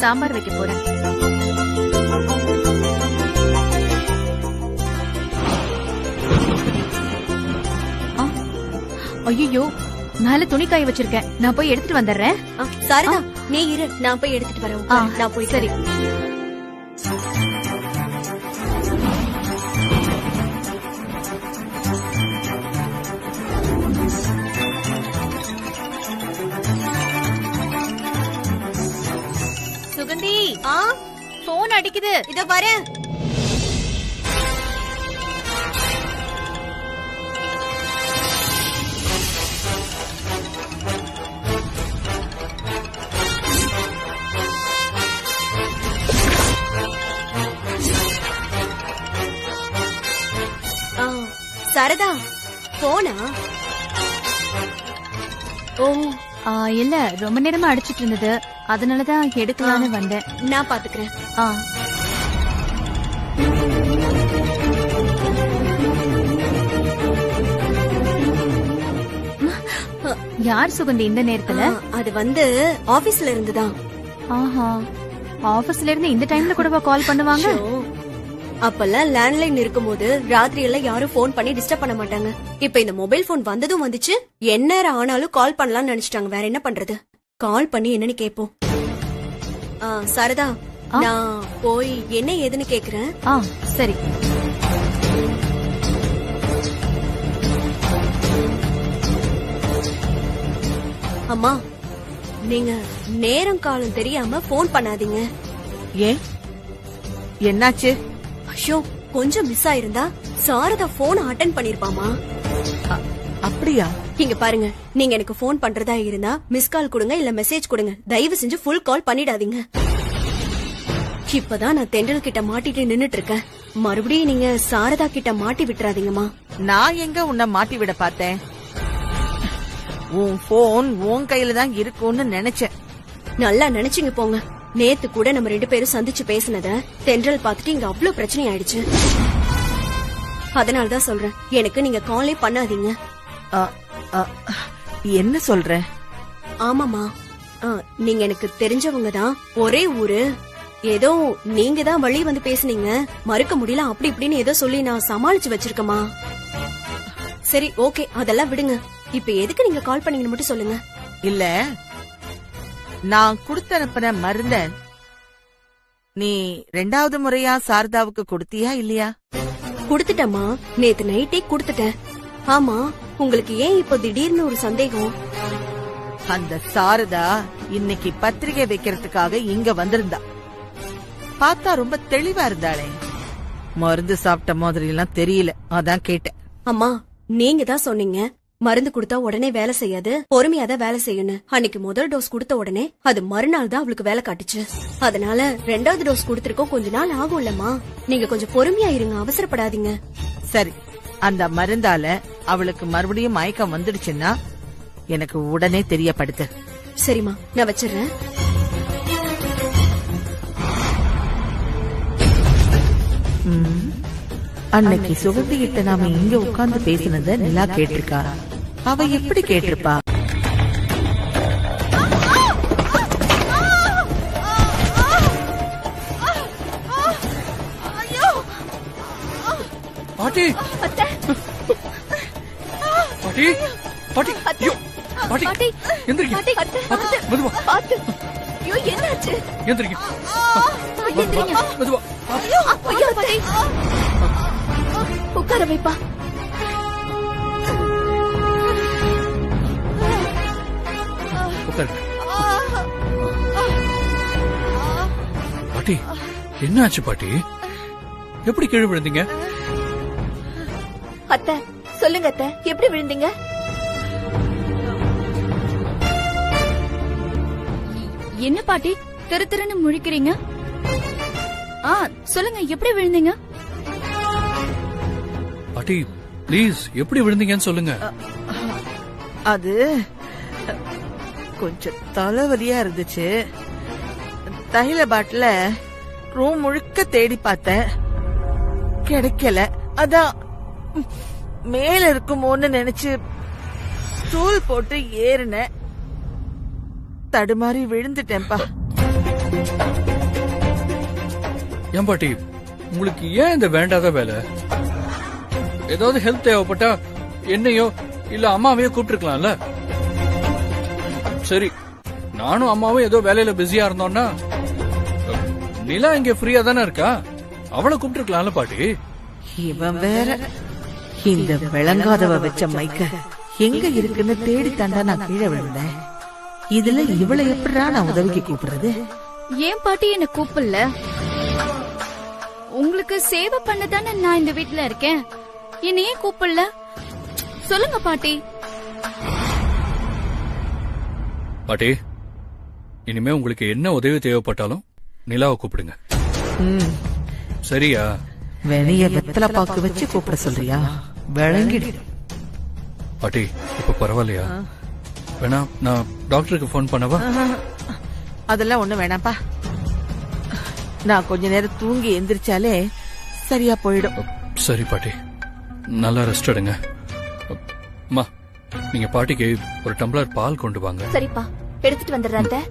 சாம்பார் வைக்க போறேன். ஐயோ, மேல துணி காய வச்சிருக்கேன். நான் போய் எடுத்துட்டு வந்துடுறேன். சாரதா, நீ இரு, நான் போய் எடுத்துட்டு வரேன். நான் போய். சரி. சுகந்தி, போன் அடிக்குது. இதோ பாரு. சாரதா, போனா? ஓ, இல்ல, ரொம்ப நேரமா அடிச்சிட்டு இருந்தது, அதனாலதான் எடுக்கலான்னு வந்தேன். நான் பாத்துக்கிறேன். யார் சுகந்தி இந்த நேரத்துல? அது வந்து ஆபீஸ்ல இருந்துதான். ஆபீஸ்ல இருந்து இந்த டைம்ல கூடவா கால் பண்ணுவாங்க? அப்பெல்லாம் லேண்ட்லைன் இருக்கும்போது ராத்திரி எல்லாம் யாரும் போன் பண்ணி டிஸ்டர்ப் பண்ண மாட்டாங்க. இப்ப இந்த மொபைல் போன் வந்ததும் வந்துச்சு, என்ன ஆனாலும் கால் பண்ணலாம்னு நினைச்சிட்டாங்க. வேற என்ன பண்றது? கால் பண்ணி என்னன்னு கேப்போம். சாரதா, நான் போய் என்ன ஏதுன்னு கேக்குறேன். சரி. அம்மா, நீங்க நேரம் காலம் தெரியாம போன் பண்ணாதீங்க. ஏன், என்னாச்சு? ஐயோ, கொஞ்சம் மிஸ் ஆயிருந்தா சாரதா போன் அட்டெண்ட் பண்ணிருப்பாமா. அப்படியா? இங்க பாருங்க, நீங்க எனக்கு போன் பண்றதா இருந்தா மிஸ் கால் கொடுங்க, இல்ல மெசேஜ் கொடுங்க. தயவு செஞ்சு ஃபுல் கால் பண்ணிடாதீங்க. இப்பதான் நான் தென்றல் கிட்ட மாட்டிட்டு நின்னுட்டு இருக்கேன். மறுபடியும் நீங்க சாரதா கிட்ட மாட்டி விட்டுறாதீங்கம்மா. நான் எங்க உன்னை மாட்டி விட பார்த்தேன்? உன் போன் உன் கையில தான் இருக்கும்னு நினைச்சேன். நல்லா நினைச்சீங்க போங்க. நேத்து கூட நம்ம 2 பேரும் சந்திச்சு பேசினத தென்றல் பாத்துட்டு இங்க அவ்வளவு பிரச்சனை ஆயிடுச்சு. அதனாலதான் சொல்றேன், எனக்கு நீங்க காலே பண்ணாதீங்க. என்ன சொல்ற? ஆமாமா, நீங்க எனக்கு தெரிஞ்சவங்க தான், ஒரே ஊரு. ஏதோ நீங்க தான் வழி வந்து பேசுனீங்க, மறுக்க முடியல அப்படி இப்படின்னு ஏதோ சொல்லி நான் சமாளிச்சு வச்சிருக்கமா. சரி, ஓகே, அதெல்லாம் விடுங்க. இப்ப எதுக்கு நீங்க கால் பண்ணீங்கன்னு மட்டும் சொல்லுங்க. இல்ல, நான் கொடுத்து அனுப்பின மருந்த நீ 2வது முறையா சாரதாவுக்கு கொடுத்தியா இல்லையா? குடுத்துட்டமா, நேத்து நைட்டே குடுத்துட்டேன். ஆமா, உங்களுக்கு ஏன் இப்போ திடீர்னு ஒரு சந்தேகம்? அந்த சாரதா இன்னைக்கு பத்திரிகை வைக்கிறதுக்காக இங்க வந்திருந்தா. பார்த்தா ரொம்ப தெளிவா இருந்தாளே. மருந்து சாப்பிட்ட மாதிரி எல்லாம் தெரியல, அதான் கேட்டேன். அம்மா, நீங்க தான் சொன்னீங்க மருந்து கொடுத்தா உடனே வேலை செய்யாது, பொறுமையாதான் வேலை செய்யணும். அன்னைக்கு முதல் டோஸ் கொடுத்த உடனே அது மறுநாள் தான் அவளுக்கு வேலை காட்டுச்சு. அதனால 2வது டோஸ் கொடுத்திருக்கோம், கொஞ்ச நாள் ஆகும்லமா. நீங்க கொஞ்சம் பொறுமையா இருங்க, அவசரப்படாதீங்க. சரி, அந்த மருந்தால அவளுக்கு மறுபடியும் மயக்கம் வந்துடுச்சுன்னா எனக்கு உடனே தெரியப்படுத்து. சரிம்மா, நான் வச்சிடுறேன். அன்னைக்கு சுகந்தி கிட்ட நாம இங்க உட்கார்ந்து பேசினத நிலா கேட்டிருக்கா. அவ எப்படி கேட்டிருப்பா? பாட்டி, பாட்டி, பாட்டி, பாட்டி, எந்திரிங்க. மெதுவா, என்னாச்சு? எந்திரிங்க. மெதுவா. உட்கார வைப்பா. பாட்டி, என்னாச்சு பாட்டி? எப்படி கீழே விழுந்தீங்க? அத்தை, சொல்லுங்க அத்தை, எப்படி விழுந்தீங்க? என்ன பாட்டி திரு திருன்னு முழிக்கிறீங்க? சொல்லுங்க, எப்படி விழுந்தீங்க? பாட்டி, ப்ளீஸ், எப்படி விழுந்தீங்கன்னு சொல்லுங்க. அது கொஞ்சம் தலைவலியா இருந்துச்சு. தைல பாட்டில ரூம் முழுக்க தேடி பார்த்தேன், கிடைக்கல. அதான் மேல இருக்குமோன்னு நினைச்சு ஸ்டூல் போட்டு ஏறின, தடுமாறி விழுந்துட்டேன்பா. ஏன் பாட்டி உங்களுக்கு ஏன் இந்த வேண்டாத வேலை? ஏதாவது ஹெல்ப் தேவைப்பட்டா என்னையோ இல்ல அம்மாவையோ கூப்பிட்டுருக்கலாம்ல. சரி, நானும் அம்மாவும் ஏதோ வேலையில பிஸியா இருந்தோம்னா நிலா இங்க ஃப்ரீயா தானே இருக்கா, அவளை கூப்பிட்டுருக்கலாம்ல பாட்டி. இவன் வேற இந்த விளங்காதவ வச்ச மைக்க எங்க இருக்குன்னு தேடி தாண்டா நான் கீழே விழுந்தேன். இதுல இவளை எப்படிடா நான் உதவிக்கு கூப்பிடுறது? ஏன் பாட்டி என்ன கூப்பிடல? உங்களுக்கு சேவை பண்ணதானே நான் இந்த வீட்ல இருக்கேன். என்ன ஏன் கூப்பிடல சொல்லுங்க பாட்டி. பாட்டி, இனிமே உங்களுக்கு என்ன உதவி தேவைப்பட்டாலும் நிலாவை கூப்பிடுங்க. சரியா? வெளிய வெத்தலை பாக்கு வச்சு கூப்பிட சொல்றியா? விளங்கிடு. பாட்டி இப்ப பரவாயில்லையா? வேணா நான் டாக்டருக்கு போன் பண்ணவா? அதெல்லாம் ஒண்ணு வேணாப்பா. நான் கொஞ்ச நேரம் தூங்கி எந்திரிச்சாலே சரியா போயிடும். சரி பாட்டி, நல்லா ரெஸ்ட் எடுங்க. அம்மா, நீங்க பாட்டிக்கு ஒரு டம்ளர் பால் கொண்டு வாங்க. சரிப்பா, எடுத்துட்டு வந்துடுறேன்.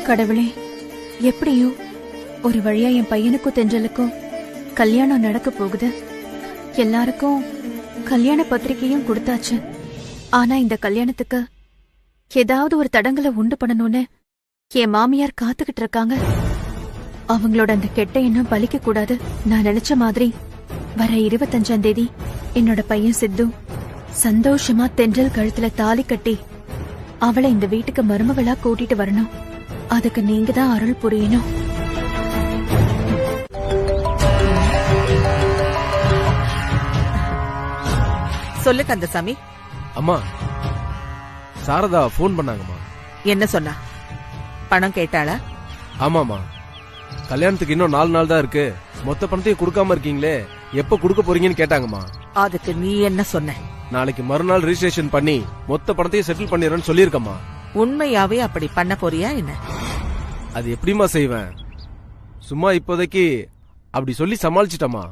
கடவுளே, எப்படியோ ஒரு வழியா என் பையனுக்கும் தென்றலுக்கும் கல்யாணம் நடக்க போகுது. எல்லாருக்கும் கல்யாண பத்திரிகையும் கொடுத்தாச்சு. ஆனா இந்த கல்யாணத்துக்கு ஏதாவது ஒரு தடங்களை உண்டு பண்ணணும்னு என் மாமியார் காத்துக்கிட்டு இருக்காங்க. அவங்களோட அந்த கெட்ட எண்ணம் பலிக்க கூடாது. நான் நினைச்ச மாதிரி வர 25ஆம் தேதி என்னோட பையன் சித்து சந்தோஷமா தென்றல் கழுத்துல தாலி கட்டி அவளை இந்த வீட்டுக்கு மருமகளா கூட்டிட்டு வரணும். அதுக்கு நீங்க தான் அருள் புரியணும். சொல்லு கந்தசாமி. அம்மா, சாரதா போன் பண்ணாங்கம்மா. என்ன சொன்னா? பணம் கேட்டாளா? ஆமாமா, கல்யாணத்துக்கு இன்னும் 4 நாள் தான் இருக்கு, மொத்த பணத்தையும் கொடுக்காம இருக்கீங்களே, எப்ப கொடுக்க போறீங்கன்னு கேட்டாங்கம்மா. அதுக்கு நீ என்ன சொன்ன? நாளைக்கு மறுநாள் ரிஜிஸ்ட்ரேஷன் பண்ணி மொத்த பணத்தையும் செட்டில் பண்ணிடுறேன்னு சொல்லிருக்கம்மா. உண்மையாவே அப்படி பண்ண போறியா என்ன? அது எப்படிமா செய்வேன்? சும்மா இப்போதைக்கு அப்படி சொல்லி சமாளிச்சிட்டமா.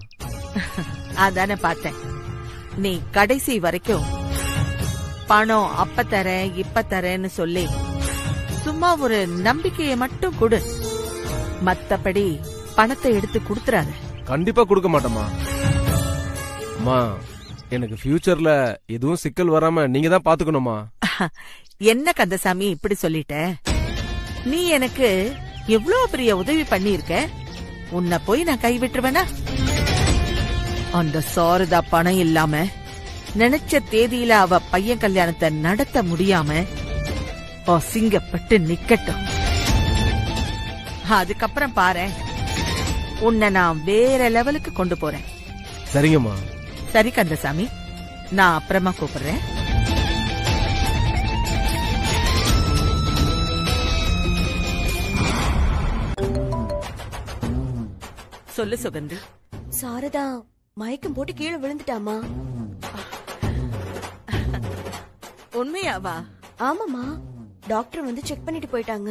அதானே பார்த்தேன். நீ கடைசி வரைக்கும் பணம் அப்ப தரேன் இப்ப தரேன்னு சொல்லி சும்மா ஒரு நம்பிக்கையை மட்டும் கொடு. மத்தபடி பணத்தை எடுத்து கொடுத்துறாத. கண்டிப்பா கொடுக்க மாட்டோமா. அம்மா, எனக்கு ஃபியூச்சர்ல எதுவும் சிக்கல் வராம நீங்க தான் பாத்துக்கணுமா. என்ன கந்தசாமி இப்படி சொல்லிட்ட? நீ எனக்கு எவ்வளவு பெரிய உதவி பண்ணிருக்க. உன்னை போய் நான் கைவிட்டுருவேனா? அந்த சாரதா பணம் இல்லாம நினைச்ச தேதியில அவ பையன் கல்யாணத்தை நடத்த முடியாம அசிங்கப்பட்டு நிக்கட்டும். அதுக்கப்புறம் பாரு, உன்னை நான் வேற லெவலுக்கு கொண்டு போறேன். சரிங்கம்மா. சரி கந்தசாமி, நான் அப்புறமா கூப்பிடுறேன். சொல்லு சுகந்தி. சாரதா மயக்கம் போட்டு கீழே விழுந்துட்டாமா. உண்மையாவா? ஆமாமா, டாக்டர் வந்து செக் பண்ணிட்டு போயிட்டாங்க.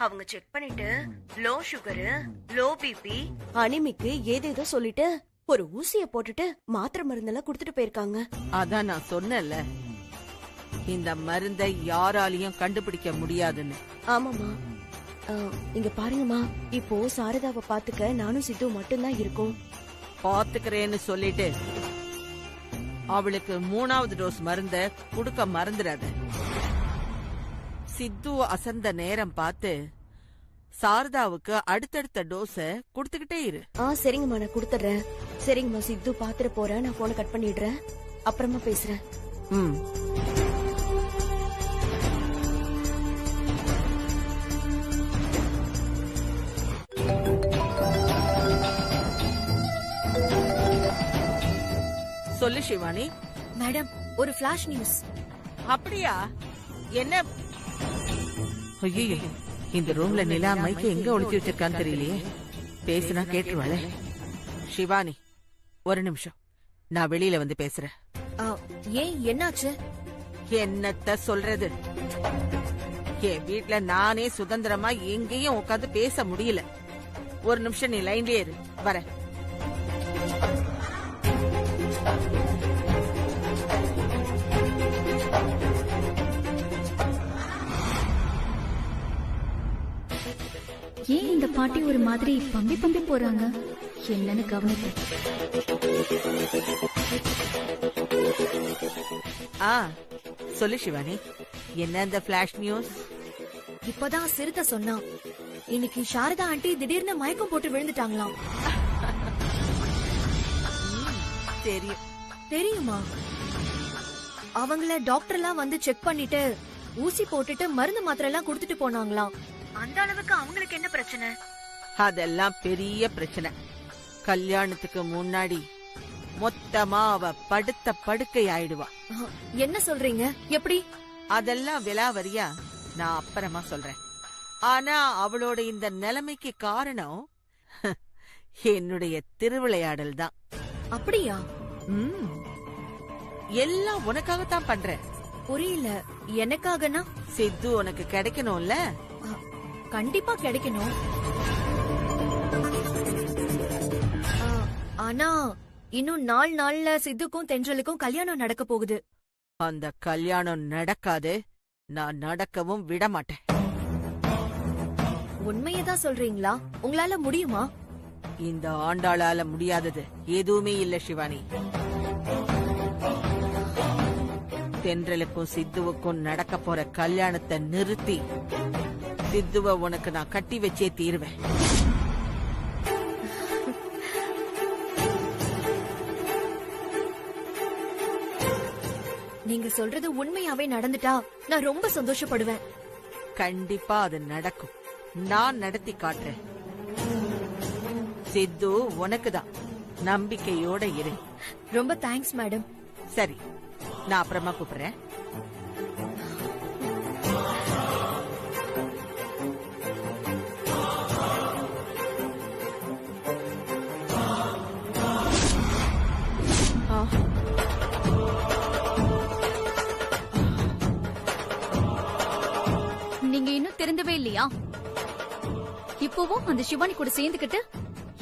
அவங்க செக் பண்ணிட்டு லோ சுகர், லோ பிபி, அனிமிக்கு ஏதேதோ சொல்லிட்டு ஒரு ஊசிய போட்டுட்டு மாத்திரை மருந்தெல்லாம் கொடுத்துட்டு போயிருக்காங்க. அதான் நான் சொன்னேன்ல, இந்த மருந்தை யாராலையும் கண்டுபிடிக்க முடியாதுன்னு. ஆமாமா, இங்க பாருங்கம்மா, இப்போ சாரதாவை பாத்துக்க நானும் சித்து மட்டும்தான் இருக்கோம். பாத்துக்கிறேன்னு சொல்லிட்டு அவளுக்கு 3வது டோஸ் மருந்த குடுக்க மறந்துடாத. சித்து அசந்த நேரம் பார்த்து சாரதாவுக்கு அடுத்தடுத்த டோஸ குடுத்துக்கிட்டே இரு. சரிங்கம்மா, நான் கொடுத்துறேன். சரிங்கம்மா, சித்து பாத்துட்டு போறேன். நான் போனை கட் பண்ணிடுறேன், அப்புறமா பேசுறேன். சொல்லு சிவானி. மேடம், ஒரு ஃபிளாஷ் நியூஸ். அப்படியா? என்ன? ஐயோ, இந்த ரூம்ல நிலா மைக்கு எங்க ஒளிச்சு வச்சிருக்கான்னு தெரியலையே. பேசுனா கேட்டுருவாளே. சிவானி, ஒரு நிமிஷம், நான் வெளியில வந்து பேசுறேன். ஏன், என்னாச்சு? என்னத்த சொல்றது? என் வீட்ல நானே சுதந்திரமா எங்கேயும் உட்காந்து பேச முடியல. ஒரு நிமிஷம் நீ லைன்லயே இரு, வரேன். ஏன் இந்த பாட்டி ஒரு மாதிரி பம்பி பம்பி போறாங்க? என்னன்னு கவனிப்பேன். சொல்லு சிவானி, என்ன இந்த பிளாஷ் நியூஸ்? இப்பதான் சிறுத்தை சொன்னா இன்னைக்கு சாரதா ஆண்டி திடீர்னு மயக்கம் போட்டு விழுந்துட்டாங்களாம். தெரியும். தெரியுமா? அவங்கள டாக்டர் எல்லாம் வந்து செக் பண்ணிட்டு ஊசி போட்டுட்டு மருந்து மாத்திரை எல்லாம் கொடுத்துட்டு போனாங்களாம். அந்த அளவுக்கு அவங்களுக்கு என்ன பிரச்சனை? அதெல்லாம் பெரிய பிரச்சனை. கல்யாணத்துக்கு முன்னாடி மொத்தமா அவ படுத்த படுக்கை ஆயிடுவா. என்ன சொல்றீங்க? எப்படி? அதெல்லாம் விலாவரியா நான் அப்புறமா சொல்றேன். ஆனா அவளோட இந்த நிலைமைக்கு காரணம் என்னுடைய திருவிளையாடல் தான். அப்படியா? எல்லாம் உனக்காகத்தான் பண்றேன். புரியல. எனக்காகனா? சித்து உனக்கு கிடைக்கணும்ல. கண்டிப்பா கிடைக்கணும். ஆனா இன்னும் 4 நாள்ல சித்துக்கும் தென்றலுக்கும் கல்யாணம் நடக்க போகுது. அந்த கல்யாணம் நடக்காது. நான் நடக்கவும் விட மாட்டேன். உண்மையதான் சொல்றீங்களா? உங்களால முடியுமா? இந்த ஆண்டாளால முடியாதது எதுவுமே இல்ல சிவானி. தென்றலுக்கும் சித்துவுக்கும் நடக்க போற கல்யாணத்தை நிறுத்தி சித்துவ உனக்கு நான் கட்டி வச்சே தீருவேன். நீங்க சொல்றது உண்மையாவே நடந்துட்டா நான் ரொம்ப சந்தோஷப்படுவேன். கண்டிப்பா அது நடக்கும். நான் நடத்தி காட்டுறேன். சித்து உனக்குதான். நம்பிக்கையோட இரு. ரொம்ப தேங்க்ஸ் மேடம். சரி, நான் அப்புறமா கூப்பிடுறேன். நீங்க இன்னும் திருந்தவே இல்லையா? இப்பவும் அந்த சிவானி கூட சேர்ந்துக்கிட்டு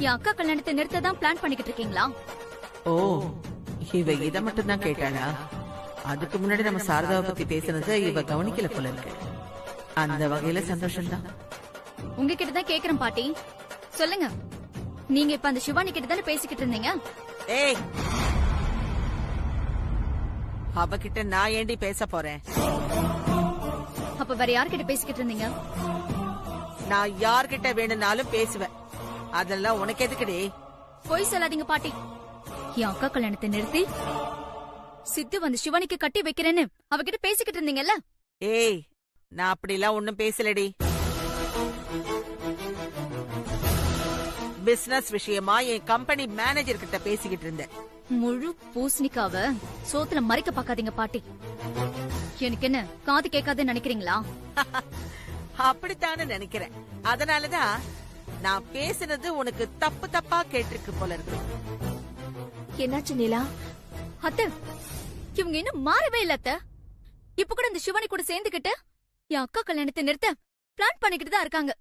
என் அக்கா கல்யாணத்தை நிறுத்ததான் பிளான் பண்ணிக்கிட்டு இருக்கீங்களா? ஓ, இவ இத மட்டும் தான் கேட்டாளா? அதுக்கு முன்னாடி நம்ம சாரதாவை பத்தி பேசுனது இவ கவனிக்கல போல இருக்கு. அந்த வகையில சந்தோஷம்தான். உங்ககிட்ட தான் கேக்குறேன் பாட்டி, சொல்லுங்க. நீங்க இப்ப அந்த சிவானி கிட்ட தானே பேசிக்கிட்டு இருந்தீங்க? ஏய், அவகிட்ட நான் ஏண்டி பேச போறேன்? அப்ப வேற யார்கிட்ட பேசிக்கிட்டு இருந்தீங்க? நான் யார்கிட்ட வேணும்னாலும் பேசுவேன். அதெல்லாம் உனக்கு எதுக்குடி? பொய் சொல்லாதீங்க பாட்டி. என் அக்கா கல்யாணத்தை நிறுத்தி சித்து வந்து சிவானிக்கு கட்டி வைக்கிறேன்னு அவகிட்ட பேசிக்கிட்டு இருந்தீங்கல்ல? ஏய், நான் அப்படிலாம் ஒண்ணும் பேசலடி. பிசினஸ் விஷயமா என் கம்பெனி மேனேஜர் கிட்ட பேசிக்கிட்டு இருந்தேன். முழு பூசணிக்காவ சோத்துல மறைக்க பாக்காதீங்க பாட்டி. எனக்கு என்ன காது கேட்காதுன்னு நினைக்கிறீங்களா? அப்படித்தானே நினைக்கிறேன். அதனாலதான் நான் பேசுனது உனக்கு தப்பு தப்பா கேட்டிருக்கு போல இருக்கு. என்னாச்சு நிலா? அத்தை, இவங்க இன்னும் மாறவே இல்ல அத்தை. இப்ப கூட இந்த சிவானி கூட சேர்ந்துகிட்டு என் அக்கா கல்யாணத்தை நிறுத்த பிளான் பண்ணிக்கிட்டு தான் இருக்காங்க.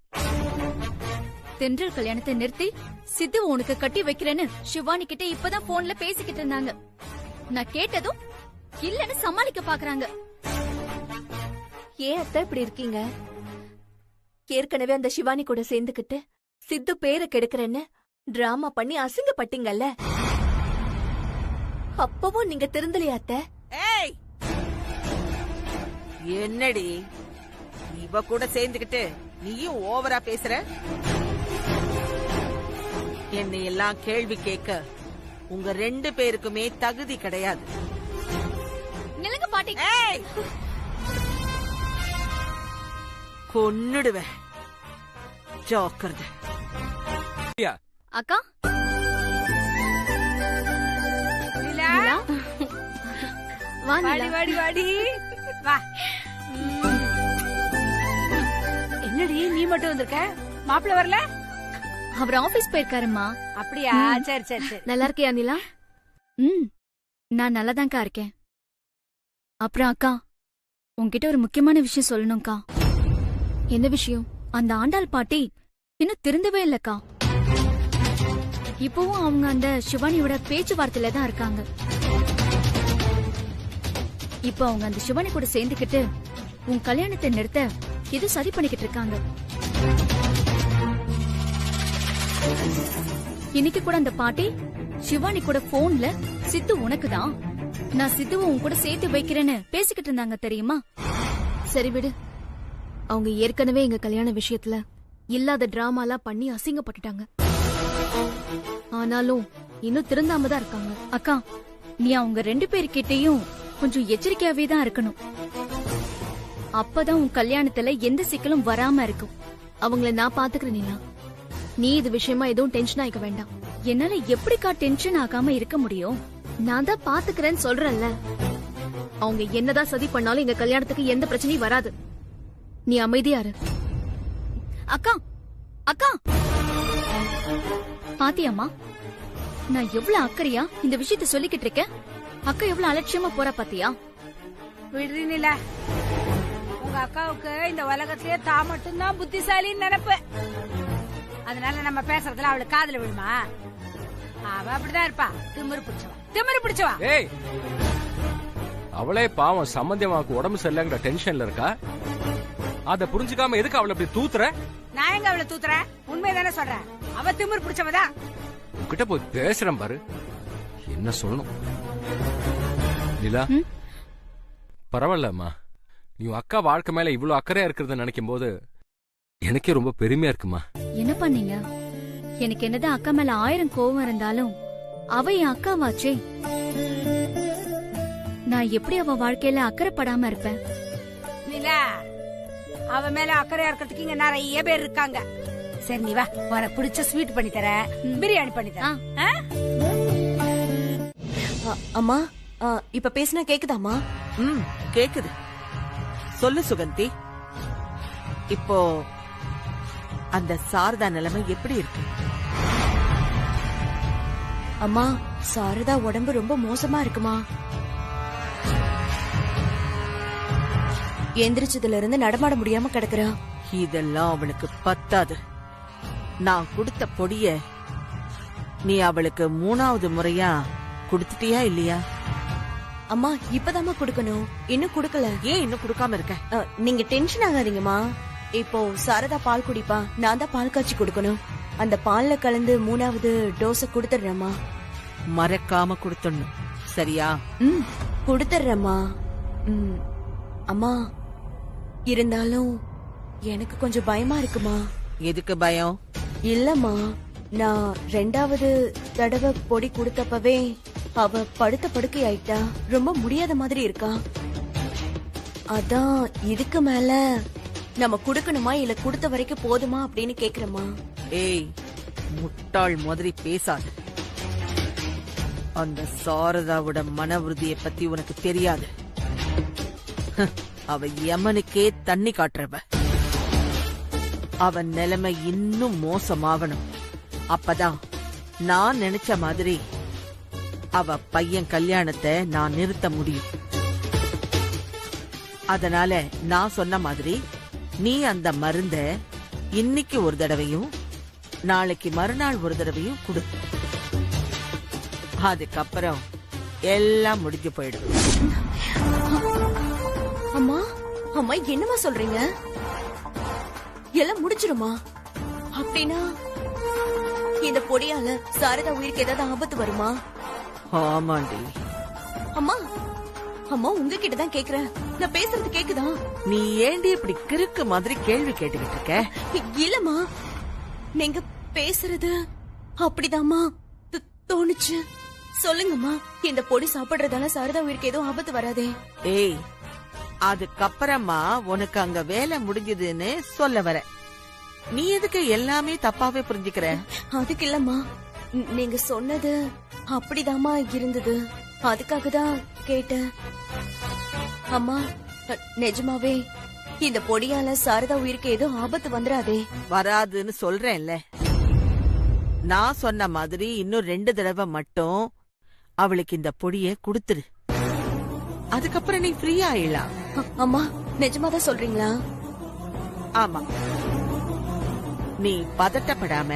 தென்றல் கல்யாணத்தை நிறுத்தி சித்து உனக்கு கட்டி வைக்கிறேன்னு சிவானி கிட்ட இப்பதான் போன்ல பேசிக்கிட்டு இருந்தாங்க. நான் கேட்டதும் இல்லன்னு சமாளிக்க பாக்குறாங்க. ஏன் அத்தை இப்படி இருக்கீங்க? ஏற்கனவே அந்த சிவானி கூட சேர்ந்துகிட்டு சித்து பேரை கெடுக்கிறேன்னு டிராமா பண்ணி அசிங்கப்பட்டீங்கல்ல. அப்பவும் நீங்க திருந்தலையா அத்தை? ஏய், என்னடி இவ கூட சேர்ந்துகிட்டு நீயும் ஓவரா பேசுற? என்னை எல்லாம் கேள்வி கேட்க உங்க 2 பேருக்குமே தகுதி கிடையாது. நிலங்க பாட்டி. ஏய், கொன்னுடுவேன். ஜாக்கிரதை. அக்கா வா நிலா. வாடி வாடி வா. என்னடி நீ மட்டும் வந்திருக்க? மாப்பிள்ள வரல? அவர் ஆபீஸ் போயிருக்காருமா. அப்படியா? சரி சரி சரி. நல்லா இருக்கியா நிலா? நான் நல்லாதான்க்கா இருக்கேன். அப்புறம் அக்கா, உன்கிட்ட ஒரு முக்கியமான விஷயம் சொல்லணும்க்கா. என்ன விஷயம்? அந்த ஆண்டாள் பாட்டி இன்னும் திருந்தவே இல்லக்கா. இப்பவும் அவங்க அந்த சிவானியோட பேச்சுவார்த்தையில தான் இருக்காங்க. இப்ப அவங்க அந்த சிவானி கூட சேர்ந்துக்கிட்டு உன் கல்யாணத்தை நிறுத்த இது சரி பண்ணிக்கிட்டு இருக்காங்க. இன்னைக்கு கூட அந்த பாட்டி சிவானி கூட போன்ல சித்து உனக்குதான், நான் சித்துவை உன் கூட சேர்த்து வைக்கிறேன்னு பேசிக்கிட்டு இருந்தாங்க தெரியுமா? சரி விடு. அவங்க ஏற்கனவே எங்க கல்யாண விஷயத்துல இல்லாத டிராமாலாம் பண்ணி அசிங்கப்பட்டுட்டாங்க. ஆனாலும் இன்னும் திருந்தாம தான் இருக்காங்க. அக்கா, நீ அவங்க 2 பேர்கிட்டயும் கொஞ்சம் எச்சரிக்கையாவே தான் இருக்கணும். அப்பதான் உன் கல்யாணத்துல எந்த சிக்கலும் வராம இருக்கும். அவங்கள நான் பாத்துக்கிறேன் நீலா. நீ இது விஷயமா எதுவும் டென்ஷன் ஆயிக்க வேண்டாம். என்னால எப்படிக்கா டென்ஷன் ஆகாம இருக்க முடியும்? நான் தான் பாத்துக்கிறேன்னு சொல்றேன்ல. அவங்க என்னதான் சதி பண்ணாலும் எங்க கல்யாணத்துக்கு எந்த பிரச்சனையும் வராது. நீ அமைதியா இரு. அக்கா, அக்கா, பாத்தியாமா நான் எவ்வளவு அக்கறையா இந்த விஷயத்த சொல்லிக்கிட்டு இருக்கேன். அக்கா எவ்வளவு அலட்சியமா போறா பாத்தியா? விடுறீனில, உங்க அக்காவுக்கு இந்த உலகத்திலேயே தான் மட்டும்தான் புத்திசாலின்னு நினைப்பு. அதனால நம்ம பேசுறதுல அவளுக்கு காதுல விழுமா? அவ அப்படிதான் இருப்பா, திமிரு பிடிச்சவா. ஏய், அவளே பாவம் சம்பந்தியமாக்கு உடம்பு சரியில்லைங்கிற டென்ஷன்ல இருக்கா. அத புரிஞ்சுக்காம எதுக்கு அவளை அப்படி தூத்துற? நான் எங்க அவளை தூத்துறேன்? உண்மைதானே சொல்றேன். அவ திமிரு பிடிச்சவதான். உன்கிட்ட போய் பேசுறேன் பாரு, என்ன சொல்லணும். லீலா, பரவாயில்லம்மா. நீ உன் அக்கா வாழ்க்கை மேல இவ்வளவு அக்கறையா இருக்கிறத நினைக்கும் போது எனக்கே ரொம்ப பெருமையா இருக்குமா. என்ன பண்ணீங்க? எனக்கு என்னதான் அக்கா மேல 1000 கோவம் இருந்தாலும் அவ என் அக்காவாச்சே. நான் எப்படி அவ வாழ்க்கையில அக்கறைப்படாம இருப்பேன்? நீலா, அவ மேல அக்கறையா இருக்கிறதுக்கு இங்க நிறைய பேர் இருக்காங்க. சரி, நீ வா, உனக்கு பிடிச்ச ஸ்வீட் பண்ணி தரேன், பிரியாணி பண்ணி தரேன். அம்மா, இப்ப பேசினா கேக்குதாமா? கேக்குது. சொல்லு சுகந்தி. இப்போ அந்த சாரதா நிலைமை எப்படி இருக்கு? அம்மா, சாரதா உடம்பு ரொம்ப மோசமா இருக்குமா. எந்திரிச்சதுல இருந்து நடமாட முடியாம கிடக்குறா. இதெல்லாம் அவளுக்கு பத்தாது. நான் கொடுத்த பொடிய நீ அவளுக்கு 3வது முறையா கொடுத்துட்டியா இல்லையா? அம்மா, இப்பதாம்மா கொடுக்கணும், இன்னும் கொடுக்கல. ஏன் இன்னும் கொடுக்காம இருக்க? நீங்க டென்ஷன் ஆகாதீங்கம்மா. இப்போ சாரதா பால் குடிப்பா, நான் தான் பால் காய்ச்சி கொடுக்கணும். அந்த பால்ல கலந்து 3வது டோஸ கொடுத்துடுறேம்மா. மறக்காம கொடுத்துடணும், சரியா? கொடுத்துடுறேம்மா. அம்மா, இருந்தாலும் எனக்கு கொஞ்சம் பயமா இருக்குமா. எதுக்கு பயம்? இல்லம்மா, நான் 2வது தடவை பொடி கொடுத்தப்பவே அவ படுத்த படுக்கை ஆயிட்டா, ரொம்ப முடியாத மாதிரி இருக்கா. அதான் இதுக்கு மேல நம்ம குடுக்கணுமா இல்ல கொடுத்த வரைக்கும் போதுமா அப்படின்னு கேக்குறேம்மா. ஏய், முட்டாள் மாதிரி பேசாத. அந்த சாரதாவோட மன உறுதியை பத்தி உனக்கு தெரியாது. அவ யமனுக்கே தண்ணி காட்டுறவ. அவன் நிலைமை இன்னும் மோசமாகணும். அப்பதான் நான் நினைச்ச மாதிரி அவ பையன் கல்யாணத்தை நான் நிறுத்த முடியும். அதனால நான் சொன்ன மாதிரி நீ அந்த மருந்த இன்னைக்கு ஒரு தடவையும் நாளைக்கு மறுநாள் ஒரு தடவையும் கொடு. அதுக்கப்புறம் எல்லாம் முடிஞ்சு போயிடும். அம்மா, அம்மா என்னமா சொல்றீங்க? எல்லாம் முடிஞ்சிருமா? அப்படின்னா இந்த பொடியால சாரதா உயிருக்கு ஏதாவது ஆபத்து வருமா? ஆமாண்டி. அம்மா, அம்மா உங்ககிட்ட தான் கேக்குறேன், நான் பேசுறது கேக்குதா? நீ ஏண்டி இப்படி கிறுக்கு மாதிரி கேள்வி கேட்டுக்கிட்டு இருக்க? இல்லம்மா, நீங்க பேசுறது அப்படிதாம்மா தோணுச்சு. சொல்லுங்கம்மா, இந்த பொடி சாப்பிடுறதால சாரதா உயிருக்கு எதுவும் ஆபத்து வராதே? ஏய், அதுக்கப்புறமா உனக்கு அங்க வேலை முடிஞ்சதுன்னு சொல்ல வர. நீ எதுக்கு எல்லாமே தப்பாவே புரிஞ்சுக்கிற? அதுக்கு இல்லம்மா, நீங்க சொன்னது அப்படிதாம்மா இருந்தது, அதுக்காக தான் கேட்டேன். அம்மா, நிஜமாவே இந்த பொடியால சாரதா உயிருக்கு எதுவும் ஆபத்து வந்துடாதே? வராதுன்னு சொல்றேன்ல. நான் சொன்ன மாதிரி இன்னும் 2 தடவை மட்டும் அவளுக்கு இந்த பொடிய குடுத்துரு. அதுக்கப்புறம் நீ ஃப்ரீயா ஆயிடலாம். அம்மா, நிஜமாதான் சொல்றீங்களா? ஆமா. நீ பதட்டப்படாம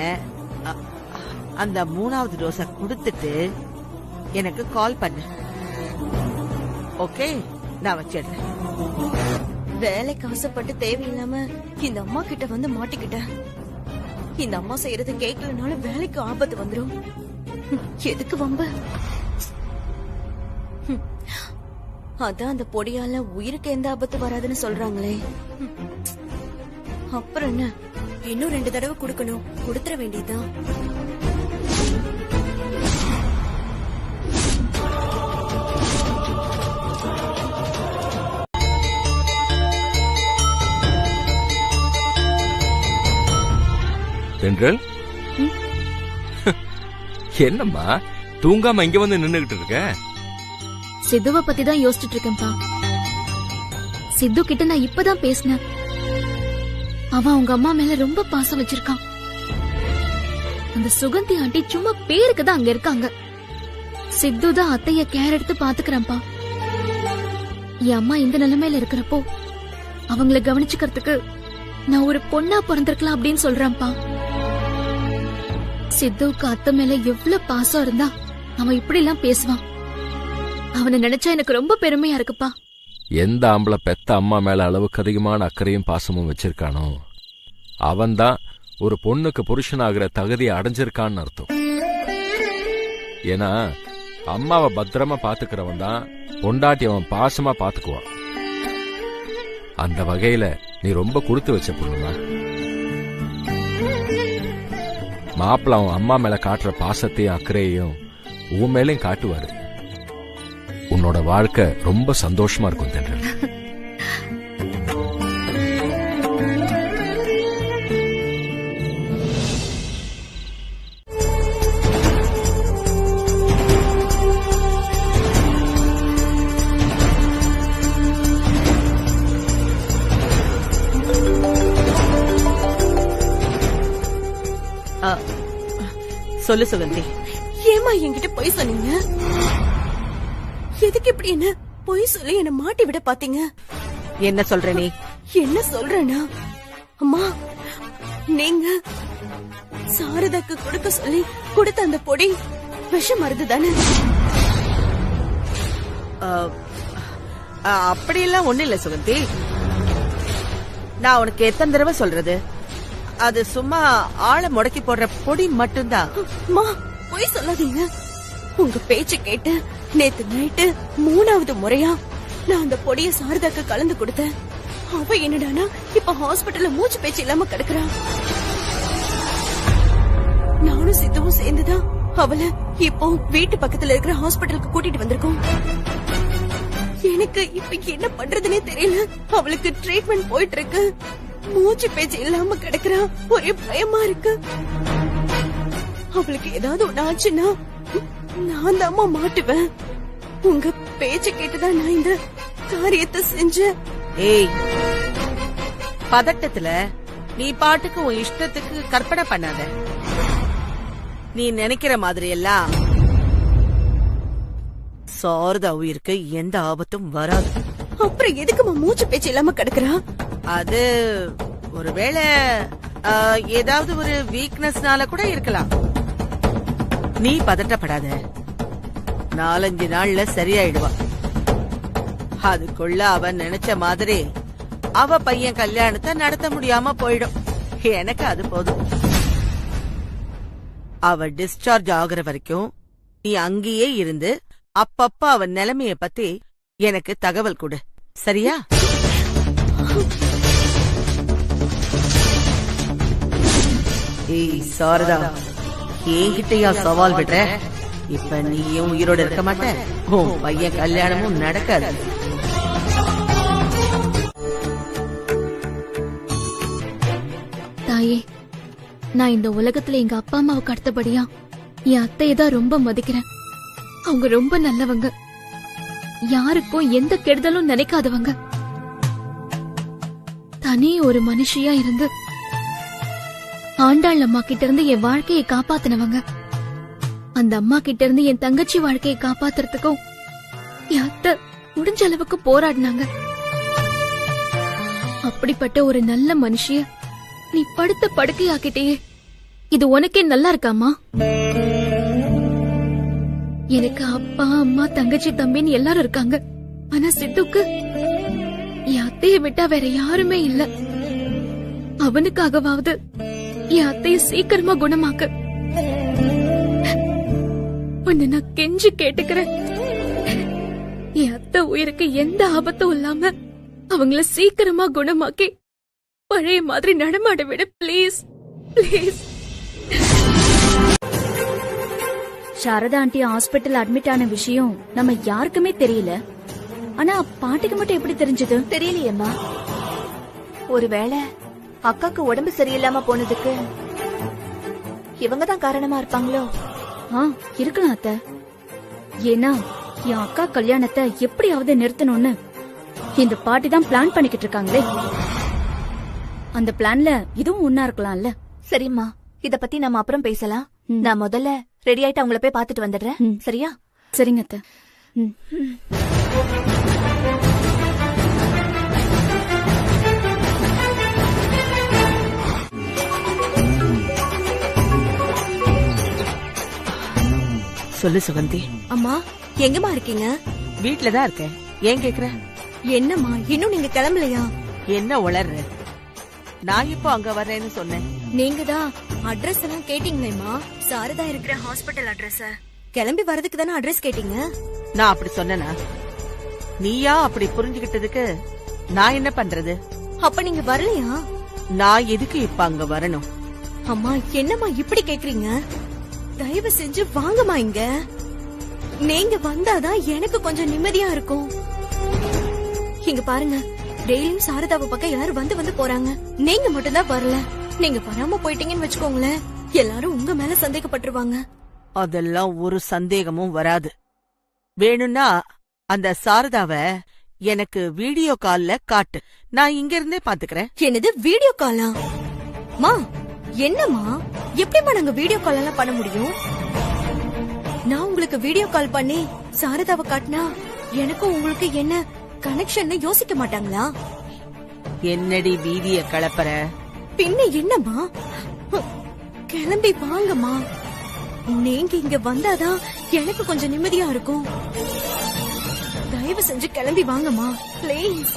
அந்த 3வது டோஸ கொடுத்துட்டு எனக்கு கால் பண்ணு. ஓகே, நான் வச்சிடுறேன். வேலைக்கு ஆசைப்பட்டு தேவையில்லாம இந்த அம்மா கிட்ட வந்து மாட்டிக்கிட்டேன். இந்த அம்மா செய்யறது கேட்கலனாலும் வேலைக்கு ஆபத்து வந்துரும். எதுக்கு வம்ப? அதான் அந்த பொடியால உயிருக்கு எந்த ஆபத்து வராதுன்னு சொல்றாங்களே. அப்புறம் என்ன, இன்னும் 2 தடவை குடுக்கணும், கொடுத்துற வேண்டியதுதான். தென்றல், என்னம்மா தூங்காம இங்க வந்து நின்னுகிட்டு இருக்க? சித்துவ பத்தி தான் யோசிச்சுட்டு இருக்கேன்பா. சித்து கிட்ட நான் இப்பதான் பேசினேன். அவன் உங்க அம்மா மேல ரொம்ப பாசம் வச்சிருக்கான். அந்த சுகந்தி ஆண்டி சும்மா பேருக்கு தான் அங்க இருக்காங்க. சித்து தான் அத்தைய கேர் எடுத்து பாத்துக்கிறேன்ப்பா. என் அம்மா இந்த நிலைமையில இருக்கிறப்போ அவங்கள கவனிச்சுக்கிறதுக்கு நான் ஒரு பொண்ணா பிறந்திருக்கலாம் அப்படின்னு சொல்றான்ப்பா. சித்துவுக்கு அத்தை மேல எவ்வளவு பாசம் இருந்தா அவன் இப்படி எல்லாம் பேசுவான். அவனை நினைச்சா எனக்கு ரொம்ப பெருமையா இருக்குப்பா. எந்த ஆம்பளை பெத்த அம்மா மேல அளவுக்கு அதிகமான அக்கறையும் பாசமும் வச்சிருக்கானோ அவன்தான் ஒரு பொண்ணுக்கு புருஷனாகிற தகுதியை அடைஞ்சிருக்கான்னு அர்த்தம். ஏன்னா அம்மாவை பத்திரமா பாத்துக்கிறவன் தான் பொண்டாட்டி அவன் பாசமா பாத்துக்குவான். அந்த வகையில நீ ரொம்ப கொடுத்து வச்ச பொண்ணுமா. மாப்பிள்ள அவன் அம்மா மேல காட்டுற பாசத்தையும் அக்கறையையும் உன் மேலையும் காட்டுவாரு. உன்னோட வாழ்க்கை ரொம்ப சந்தோஷமா இருக்கும் தென்றல். சொல்லு சுகந்தி. ஏமா என்கிட்ட பொய் சொன்னீங்க? எதுக்கு இப்படி என்ன பொய் சொல்லி என்ன மாட்டி விட பாத்தீங்க? என்ன சொல்ற நீ? என்ன சொல்றேனா, அம்மா நீங்க சாரதாக்கு கொடுக்க சொல்லி கொடுத்த அந்த பொடி விஷ மருந்து தானே? அப்படியெல்லாம் ஒண்ணு இல்ல சுகந்தி. நான் உனக்கு எத்தனை தடவை சொல்றது, அது சும்மா ஆளை முடக்கி போடுற பொடி மட்டும்தான். அம்மா பொய் சொல்லாதீங்க. உங்க பேச்சு கேட்டு நேத்து நைட்டு 3வது முறையா நான் அந்த பொடிய சாரதாக்கு கலந்து கொடுத்தேன். அவ என்னடானா இப்ப ஹாஸ்பிட்டல்ல மூச்சு பேச்சு இல்லாம கிடக்குறா. நானும் சித்துவும் சேர்ந்துதான் அவளை இப்போ வீட்டு பக்கத்துல இருக்கிற ஹாஸ்பிட்டலுக்கு கூட்டிட்டு வந்திருக்கோம். எனக்கு இப்ப என்ன பண்றதுன்னே தெரியல. அவளுக்கு ட்ரீட்மெண்ட் போயிட்டு இருக்கு. மூச்சு பேச்சு இல்லாம கிடக்குறா. ஒரே பயமா இருக்கு. அவளுக்கு ஏதாவது ஒண்ணு ஆச்சுன்னா நான் தான் மாட்டுவேன். உங்க பேச்ச கேட்டுதான் நான் இந்த காரியத்தை செஞ்சேன். ஏய், பதட்டத்துல நீ பாட்டுக்கு உன் இஷ்டத்துக்கு கற்பனை பண்ணாத. நீ நினைக்கிற மாதிரி எல்லாம் சாரதா உயிருக்கு எந்த ஆபத்தும் வராது. அப்புறம் எதுக்குமா மூச்சு பேச்சு இல்லாம கிடக்குறா? அது ஒருவேளை ஏதாவது ஒரு வீக்னஸ்னால கூட இருக்கலாம். நீ பதட்டப்படாத. 4-5 நாள்ல சரியாயிடுவா. அதுக்குள்ள அவ நினைச்ச மாதிரி அவ பையன் கல்யாணத்தை நடத்த முடியாம போயிடும். எனக்கு அது போதும். அவ டிஸ்சார்ஜ் ஆகுற வரைக்கும் நீ அங்கேயே இருந்து அப்பப்ப அவ நிலைமைய பத்தி எனக்கு தகவல் கொடு, சரியா? ஏய் சாரதா, என்கிட்டயா சவால் விடுற? இப்ப நீயும் உயிரோட இருக்க மாட்ட, உன் பையன் கல்யாணமும் நடக்காது. தாயே, நான் இந்த உலகத்துல எங்க அப்பா அம்மாவுக்கு அடுத்தபடியா என் அத்தையை தான் ரொம்ப மதிக்கிறேன். அவங்க ரொம்ப நல்லவங்க. யாருக்கும் எந்த கெடுதலும் நினைக்காதவங்க. தனி ஒரு மனுஷியா இருந்து ஆண்டாள் அம்மா கிட்ட இருந்து என் வாழ்க்கையை காப்பாத்தினவங்க. அந்த அம்மா கிட்ட இருந்து என் தங்கச்சி வாழ்க்கையை காப்பாத்துறதுக்கும் என் அத்தை முடிஞ்ச அளவுக்கு போராடினாங்க. அப்படிப்பட்ட ஒரு நல்ல மனுஷிய நீ படுத்த படுக்கையாக்கிட்டே. இது உனக்கே நல்லா இருக்காமா? எனக்கு அப்பா அம்மா தங்கச்சி தம்பின்னு எல்லாரும் இருக்காங்க. ஆனா சித்துக்கு என் அத்தைய விட்டா வேற யாருமே இல்ல. அவனுக்காகவாவது என் அத்தைய சீக்கிரமா குணமாக்கு. உன்னை நான் கெஞ்சி கேட்டுக்கிறேன். என் அத்தை உயிருக்கு எந்த ஆபத்தும் இல்லாம அவங்கள சீக்கிரமா குணமாக்கி பழைய மாதிரி நடமாட விட please please. Sharada aunty hospital admit ஆன விஷயம் நம்ம யாருக்குமே தெரியல. ஆனா பாட்டிக்கு மட்டும் எப்படி தெரிஞ்சது? தெரியலையேம்மா. ஒருவேளை அக்காக்கு உடம்பு சரியில்லாம போனதுக்கு இவங்க தான் காரணமா இருப்பாங்களோ? இருக்கலாம் அத்தை. ஏன்னா என் அக்கா கல்யாணத்தை எப்படியாவது நிறுத்தணும்னு இந்த பாட்டி தான் பிளான் பண்ணிக்கிட்டு இருக்காங்களே. அந்த பிளான்ல இதுவும் ஒன்னா இருக்கலாம்ல. சரிம்மா, இத பத்தி நம்ம அப்புறம் பேசலாம். நான் முதல்ல ரெடி ஆயிட்டு அவங்கள போய் பாத்துட்டு வந்துடுறேன். சரியா? சரிங்க அத்தை. சொல்லு சுகந்தி. அம்மா, எங்கம்மா இருக்கீங்க? வீட்லதான் இருக்கேன். ஏன் கேக்குற? என்னம்மா, இன்னும் நீங்க கிளம்பலையா? என்ன உளர்ற? நான் இப்போ அங்க வர்றேன்னு சொன்னேன். நீங்க தான் அட்ரஸ் எல்லாம் கேட்டீங்களேம்மா. சாரதா இருக்கிற ஹாஸ்பிட்டல் அட்ரஸ். கிளம்பி வரதுக்கு தானே அட்ரஸ் கேட்டீங்க. நான் அப்படி சொன்னேனா? நீயா அப்படி புரிஞ்சுகிட்டதுக்கு நான் என்ன பண்றது? அப்ப நீங்க வரலையா? நான் எதுக்கு இப்ப அங்க வரணும்? அம்மா, என்னம்மா இப்படி கேக்குறீங்க? தயவு செஞ்சு வாங்கம்மா இங்க. நீங்க வந்தாதான் எனக்கு கொஞ்சம் நிம்மதியா இருக்கும். இங்க பாருங்க, டெய்லியும் சாரதாவை பக்கம் எல்லாரும் வந்து வந்து போறாங்க. நீங்க மட்டும்தான் வரல. நீங்க வராம போயிட்டீங்கன்னு வச்சுக்கோங்களேன், எல்லாரும் உங்க மேல சந்தேகப்பட்டுருவாங்க. அதெல்லாம் ஒரு சந்தேகமும் வராது. வேணும்னா அந்த சாரதாவ எனக்கு வீடியோ கால்ல காட்டு. நான் இங்க இருந்தே பாத்துக்கிறேன். என்னது வீடியோ காலா? மா, என்னம்மா, எப்படிமா நாங்க வீடியோ கால் எல்லாம் பண்ண முடியும்? நான் உங்களுக்கு வீடியோ கால் பண்ணி சாரதாவை காட்டினா எனக்கும் உங்களுக்கு என்ன கனெக்ஷன் யோசிக்க மாட்டாங்களா? என்னடி வீதிய கலப்பற? பின்ன என்னம்மா, கிளம்பி வாங்கம்மா. நீங்க இங்க வந்தாதான் எனக்கு கொஞ்சம் நிம்மதியா இருக்கும். தயவு செஞ்சு கிளம்பி வாங்கம்மா, பிளீஸ்.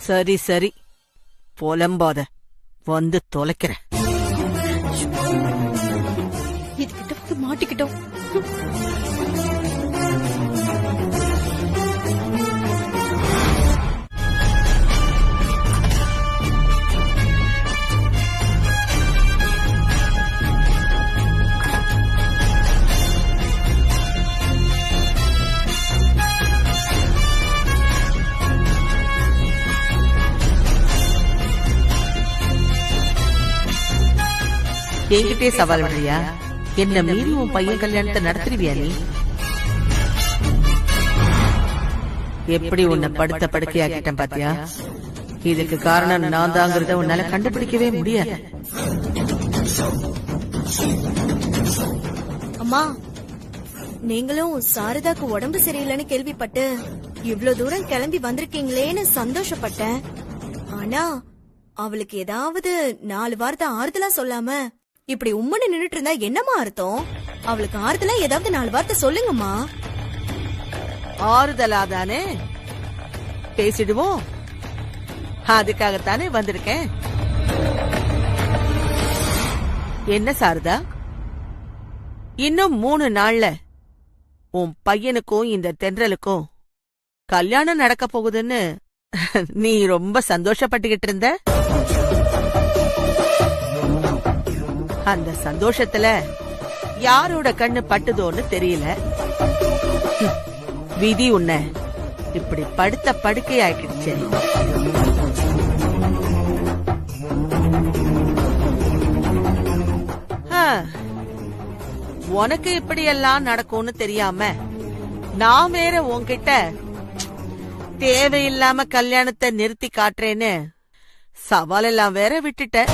சரி சரி, புலம்பாத, வந்து தொலைக்கிறேன். இதுகிட்ட வந்து மாட்டிக்கிட்டோம். என்கிட்டே சவால் விடுறியா? என்ன மீறி உன் பையன் கல்யாணத்தை நடத்துறியா நீ? எப்படி உன்னை படுத்த படுக்கையாக்கிட்டேன் பாத்தியா? இதுக்கு காரணம் நான் தாங்கிறத உன்னால கண்டுபிடிக்கவே முடியாது. அம்மா, நீங்களும் சாரதாக்கு உடம்பு சரியில்லைன்னு கேள்விப்பட்டு இவ்ளோ தூரம் கிளம்பி வந்திருக்கீங்களேன்னு சந்தோஷப்பட்டேன். ஆனா அவளுக்கு ஏதாவது 4 வார்த்தை ஆறுதலா சொல்லாம இப்படி உம்மன்னு நின்னுட்டு இருந்தா என்னமா அர்த்தம்? அவளுக்கு ஆறுதலா ஏதாவது 4 வார்த்தை சொல்லுங்கம்மா. ஆறுதலாதானே பேசிடுவோம். அதுக்காகத்தானே வந்திருக்கேன். என்ன சாரதா, இன்னும் 3 நாள்ல உன் பையனுக்கும் இந்த தென்றலுக்கும் கல்யாணம் நடக்க போகுதுன்னு நீ ரொம்ப சந்தோஷப்பட்டுகிட்டு இருந்த. அந்த சந்தோஷத்துல யாரோட கண்ணு பட்டுதோன்னு தெரியல. விதி உன்னை இப்படி படுத்த படுக்கையாக்கிடுச்சு. உனக்கு இப்படி எல்லாம் நடக்கும்னு தெரியாம நான் வேற உன்கிட்ட தேவையில்லாம கல்யாணத்தை நிறுத்தி காட்டுறேன்னு சவால் எல்லாம் வேற விட்டுட்ட.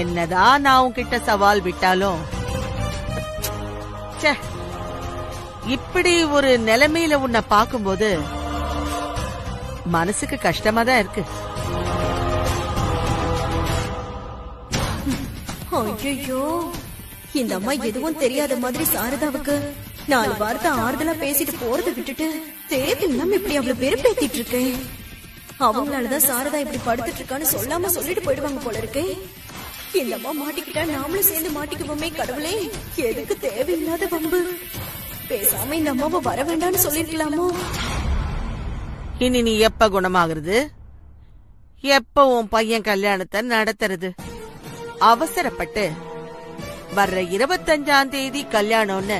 என்னதான் நான் உன்கிட்ட சவால் விட்டாலும் இப்படி ஒரு நிலைமையில உன்னை பாக்கும்போது மனசுக்கு கஷ்டமா தான் இருக்கு. ஐயோ, இந்த அம்மா எதுவும் தெரியாத மாதிரி சாரதாவுக்கு 4 வார்த்தை ஆறுதலா பேசிட்டு போறதை விட்டுட்டு தேவையில்லாம இப்படி அவ்வளவு வெறுப்பேத்திட்டு இருக்கேன். அவங்களாலதான் சாரதா இப்படி படுத்துட்டு இருக்கான்னு சொல்லாம சொல்லிட்டு போயிடுவாங்க போல இருக்கே. இந்த அம்மா மாட்டிக்கிட்டா நாமளும் சேர்ந்து மாட்டிக்குவோமே கடவுளே. எதுக்கு தேவையில்லாத வம்பு? பேசாம இந்த அம்மாவை வர வேண்டாம்னு சொல்லிருக்கலாமோ? இனி நீ எப்ப குணமாகிறது? எப்ப உன் பையன் கல்யாணத்தை நடத்துறது? அவசரப்பட்டு வர்ற 25ஆம் தேதி கல்யாணம்னு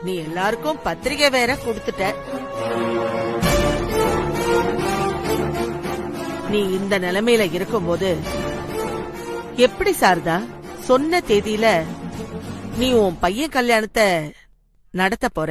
நீ எல்லாருக்கும் பத்திரிகை வேற கொடுத்துட்ட. நீ இந்த நிலைமையில இருக்கும்போது எப்படி சாரதா சொன்ன தேதியில நீ உன் பையன் கல்யாணத்தை நடத்த போற?